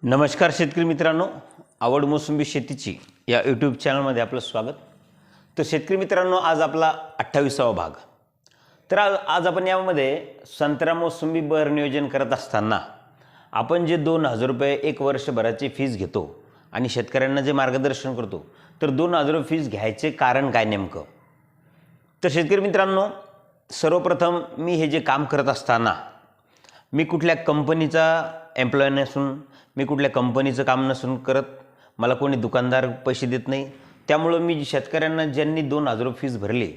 नमस्कार शेतकरी मित्रांनो, आवड मोसंबी शेतीची या यूट्यूब चॅनलमध्ये आपलं स्वागत. तर शेतकरी मित्रांनो, आज आपला 28वा भाग. तर आज आपण यामध्ये संत्रा मोसंबी बहर नियोजन करत असताना आपण जे 2,000 रुपये एक वर्षभराची फीस घेतो आणि शेतकऱ्यांना जे मार्गदर्शन करतो, तर 2,000 रुपये फीस घ्यायचे कारण काय नेमकं. तर शेतकरी मित्रांनो, सर्वप्रथम मी हे जे काम करत असताना मी कुठल्या कंपनीचा एम्प्लॉय नसून, मी कुठल्या कंपनीचं काम नसून करत, मला कोणी दुकानदार पैसे देत नाही. त्यामुळं मी शेतकऱ्यांना ज्यांनी 2,000 रुपये फीस भरली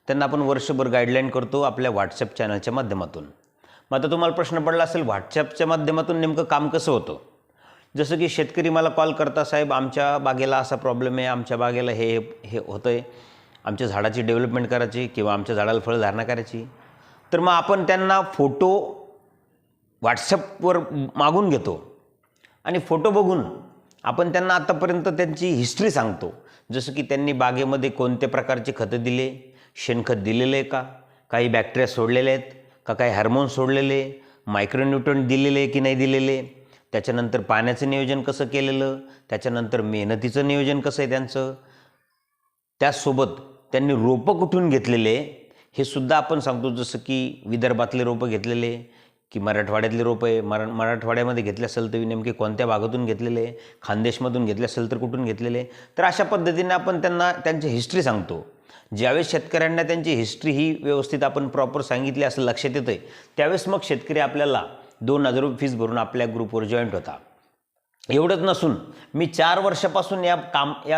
त्यांना आपण वर्षभर गाईडलाईन करतो आपल्या व्हॉट्सअप चॅनलच्या माध्यमातून. मग आता तुम्हाला प्रश्न पडला असेल, व्हॉट्सअपच्या माध्यमातून नेमकं काम कसं होतं. जसं की शेतकरी मला कॉल करता, साहेब आमच्या बागेला असा प्रॉब्लेम आहे, आमच्या बागेला हे हे होतं आहे, आमच्या झाडाची डेव्हलपमेंट करायची किंवा आमच्या झाडाला फळधारणा करायची. तर मग आपण त्यांना फोटो व्हॉट्सअपवर मागून घेतो आणि फोटो बघून आपण त्यांना आतापर्यंत त्यांची हिस्ट्री सांगतो. जसं की त्यांनी बागेमध्ये कोणत्या प्रकारचे खतं दिले, शेणखत दिलेलं आहे का, काही बॅक्टेरिया सोडलेले आहेत का, काही हार्मोन सोडलेले, मायक्रोन्यूट्रंट दिलेले आहे की नाही दिलेले, त्याच्यानंतर पाण्याचं नियोजन कसं केलेलं, त्याच्यानंतर मेहनतीचं नियोजन कसं आहे त्यांचं, त्याचसोबत त्यांनी रोपं कुठून घेतलेले हे सुद्धा आपण सांगतो. जसं की विदर्भातले रोपं घेतलेले की मराठवाड्यातले रोपं आहे, मराठवाड्यामध्ये घेतले असेल तर नेमके कोणत्या भागातून घेतलेले, खानदेशमधून घेतले असेल तर कुठून घेतलेले. तर अशा पद्धतीने आपण त्यांना त्यांची हिस्ट्री सांगतो. ज्यावेळेस शेतकऱ्यांना त्यांची हिस्ट्री ही व्यवस्थित आपण प्रॉपर सांगितली असं लक्षात येतं, त्यावेळेस मग शेतकरी आपल्याला 2,000 रुपये फीस भरून आपल्या ग्रुपवर जॉईंट होता. एवढंच नसून मी 4 वर्षापासून या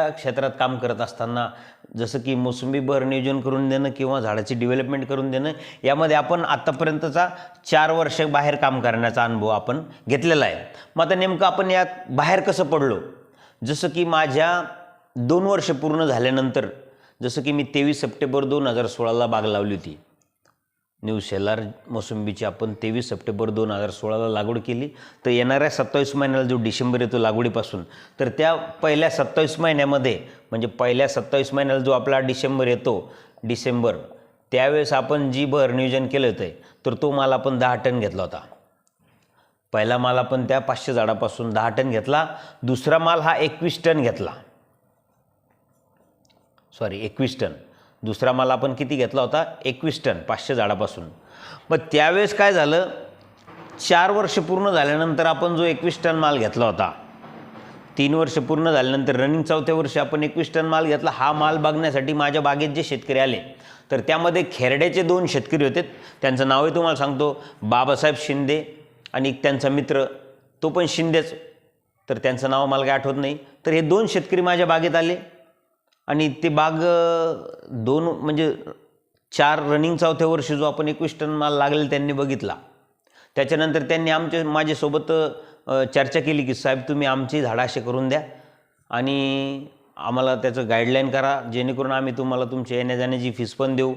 क्षेत्रात काम करत असताना, जसं की मोसंबी बहर नियोजन करून देणं किंवा झाडाची डेव्हलपमेंट करून देणं, यामध्ये आपण आत्तापर्यंतचा 4 वर्ष बाहेर काम करण्याचा अनुभव आपण घेतलेला आहे. मग आता नेमकं आपण या बाहेर कसं पडलो. जसं की माझ्या 2 वर्ष पूर्ण झाल्यानंतर, जसं की मी 23 सप्टेंबर 2016ला बाग लावली होती. न्यू शेलार मोसंबीची आपण 23 सप्टेंबर 2016ला लागवड केली. तर येणाऱ्या 27 महिन्याला जो डिसेंबर येतो लागवडीपासून, तर त्या पहिल्या 27 महिन्यामध्ये, म्हणजे पहिल्या 27 महिन्याला जो आपला डिसेंबर येतो, डिसेंबर, त्यावेळेस आपण जी बहर नियोजन केलं होतं, तर तो माल आपण 10 टन घेतला होता. पहिला माल आपण त्या 500 झाडापासून 10 टन घेतला. दुसरा माल हा 21 टन घेतला. 21 टन. दुसरा माल आपण किती घेतला होता? 21 टन 500 झाडापासून. मग त्यावेळेस काय झालं, 4 वर्ष पूर्ण झाल्यानंतर आपण जो 21 टन माल घेतला होता, 3 वर्ष पूर्ण झाल्यानंतर रनिंग 4थ्या वर्षी आपण 21 टन माल घेतला. हा माल बघण्यासाठी माझ्या बागेत जे शेतकरी आले, तर त्यामध्ये खेरड्याचे 2 शेतकरी होते. त्यांचं नावही तुम्हाला सांगतो, बाबासाहेब शिंदे, आणि त्यांचा मित्र तो पण शिंदेच, तर त्यांचं नाव मला काही आठवत नाही. तर हे 2 शेतकरी माझ्या बागेत आले आणि ते बाग 2 म्हणजे 4 रनिंग 4थ्या वर्षी जो आपण 21 टन माल लागलेला त्यांनी बघितला. त्याच्यानंतर त्यांनी माझ्यासोबत चर्चा केली की साहेब तुम्ही आमची झाडं असे करून द्या आणि आम्हाला त्याचं गाईडलाईन करा, जेणेकरून आम्ही तुम्हाला तुमच्या येण्या जाण्याची फीस पण देऊ.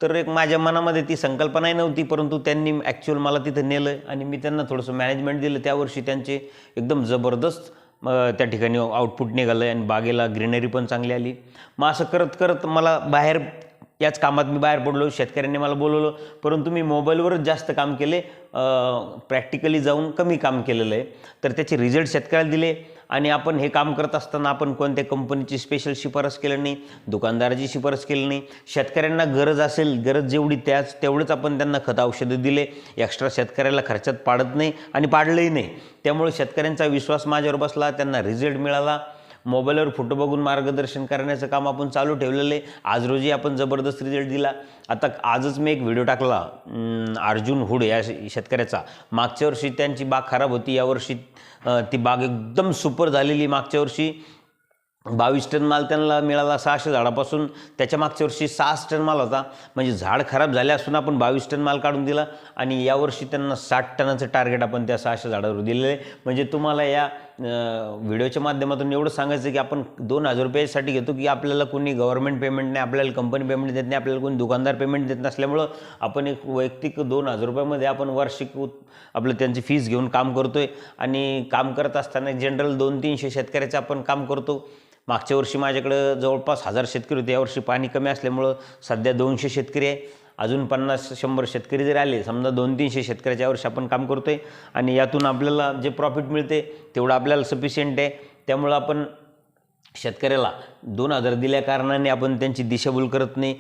तर एक माझ्या मनामध्ये ती संकल्पनाही नव्हती, परंतु त्यांनी ॲक्च्युअल मला तिथं नेलं आणि मी त्यांना थोडंसं मॅनेजमेंट दिलं. त्यावर्षी त्यांचे एकदम जबरदस्त त्या ठिकाणी आउटपुट निघालं आणि बागेला ग्रीनरी पण चांगली आली. मग असं करत करत मला याच कामात मी बाहेर पडलो. शेतकऱ्यांनी मला बोलवलं, परंतु मी मोबाईलवरच जास्त काम केले, प्रॅक्टिकली जाऊन कमी काम केलेलं आहे. तर त्याचे रिझल्ट शेतकऱ्याला दिले. आणि आपण हे काम करत असताना आपण कोणत्या कंपनीची स्पेशल शिफारस केली नाही, दुकानदाराची शिफारस केली नाही. शेतकऱ्यांना गरज असेल, गरज जेवढी तेवढंच आपण त्यांना खत औषधं दिले. एक्स्ट्रा शेतकऱ्याला खर्चात पाडत नाही आणि पाडलंही नाही. त्यामुळे शेतकऱ्यांचा विश्वास माझ्यावर बसला, त्यांना रिझल्ट मिळाला. मोबाईलवर फोटो बघून मार्गदर्शन करण्याचं काम आपण चालू ठेवलेलं आहे. आज रोजी आपण जबरदस्त रिझल्ट दिला. आता आजच मी एक व्हिडिओ टाकला अर्जुन हुड या शेतकऱ्याचा. मागच्या वर्षी त्यांची बाग खराब होती, यावर्षी ती बाग एकदम सुपर झालेली. मागच्या वर्षी 22 टन माल त्यांना मिळाला 600 झाडापासून. त्याच्या मागच्या वर्षी 6 टन माल होता. म्हणजे झाड खराब झाले असून आपण 22 टन माल काढून दिला आणि यावर्षी त्यांना 60 टनाचं टार्गेट आपण त्या 600 झाडावर दिलेलं आहे. म्हणजे तुम्हाला या व्हिडिओच्या माध्यमातून एवढं सांगायचं की आपण 2,000 रुपयासाठी घेतो की आपल्याला कोणी गव्हर्नमेंट पेमेंट नाही, आपल्याला कंपनी पेमेंट देत नाही, आपल्याला कोणी दुकानदार पेमेंट देत नसल्यामुळं आपण एक वैयक्तिक 2,000 रुपयामध्ये आपण वार्षिक आपलं त्यांची फीस घेऊन काम करतो आहे. आणि काम करत असताना जनरल 200-300 शेतकऱ्याचं आपण काम करतो. मागच्या वर्षी माझ्याकडं जवळपास 1000 शेतकरी होते. यावर्षी पाणी कमी असल्यामुळं सध्या 200 शेतकरी आहे अजून 50-100 शेतकरी जरी आले, समजा 200-300 शेतकऱ्याच्या वर्षी आपण काम करतो आहे आणि यातून आपल्याला जे प्रॉफिट मिळते तेवढं आपल्याला सफिशियंट आहे. त्यामुळं आपण शेतकऱ्याला 2,000 दिल्या कारणाने आपण त्यांची दिशाभूल करत नाही.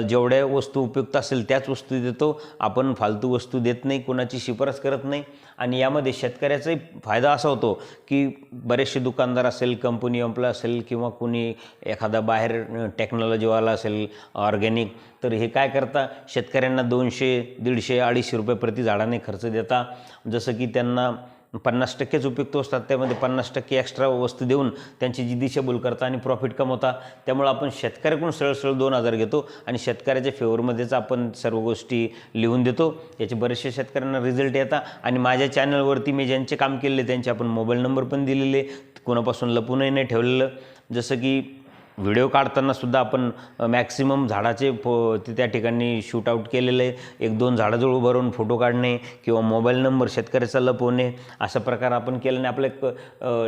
जेवढ्या वस्तू उपयुक्त असेल त्याच वस्तू देतो. आपण फालतू वस्तू देत नाही, कोणाची शिफारस करत नाही. आणि यामध्ये शेतकऱ्याचाही फायदा असा होतो की बरेचसे दुकानदार असेल, कंपनी एम्प्लॉय असेल किंवा कोणी एखादा बाहेर टेक्नॉलॉजीवाला असेल ऑर्गॅनिक, तर हे काय करता, शेतकऱ्यांना 200, 150, 250 रुपये प्रति झाडाने खर्च देता. जसं की त्यांना 50%च उपयुक्त असतात, त्यामध्ये 50% एक्स्ट्रा वस्तू देऊन त्यांची जी दिशाभूल करता आणि प्रॉफिट कमवता. त्यामुळे आपण शेतकऱ्याकडून सरळ 2,000 घेतो आणि शेतकऱ्याच्या फेवरमध्येच आपण सर्व गोष्टी लिहून देतो. याचे बरेचसे शेतकऱ्यांना रिझल्ट येतात. आणि माझ्या चॅनलवरती मी ज्यांचे काम केलेले त्यांचे आपण मोबाईल नंबर पण दिलेले, कोणापासून लपूनही नाही ठेवलेलं. जसं की व्हिडिओ काढतानासुद्धा आपण मॅक्सिमम झाडाचे त्या ठिकाणी शूट आऊट केलेलं आहे. 1-2 झाडाजवळ उभं राहून फोटो काढणे किंवा मोबाईल नंबर शेतकऱ्याचा लपवणे, अशा प्रकार आपण केल्याने आपलं एक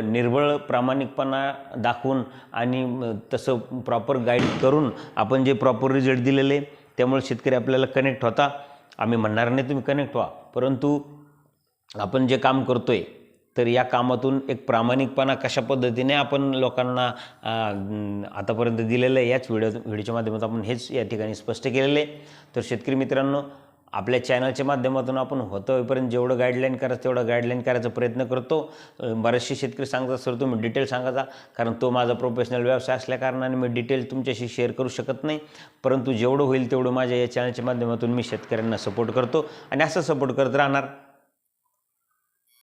निर्भळ प्रामाणिकपणा दाखवून आणि तसं प्रॉपर गाईड करून आपण जे प्रॉपर रिझल्ट दिलेले, त्यामुळे शेतकरी आपल्याला कनेक्ट होता. आम्ही म्हणणार नाही तुम्ही कनेक्ट व्हा, परंतु आपण जे काम करतो आहे तर या कामातून एक प्रामाणिकपणा कशा पद्धतीने आपण लोकांना आतापर्यंत दिलेलं आहे, याच व्हिडिओच्या माध्यमातून आपण हेच या ठिकाणी स्पष्ट केलेलं आहे. तर शेतकरी मित्रांनो, आपल्या चॅनलच्या माध्यमातून आपण होईपर्यंत जेवढं गाईडलाईन करायचं तेवढं गाईडलाईन करायचा प्रयत्न करतो. बरेचसे शेतकरी सांगतात सर तुम्ही डिटेल सांगायचा, कारण तो माझा प्रोफेशनल व्यवसाय असल्याकारणाने मी डिटेल तुमच्याशी शेअर करू शकत नाही. परंतु जेवढं होईल तेवढं माझ्या या चॅनलच्या माध्यमातून मी शेतकऱ्यांना सपोर्ट करतो आणि असं सपोर्ट करत राहणार.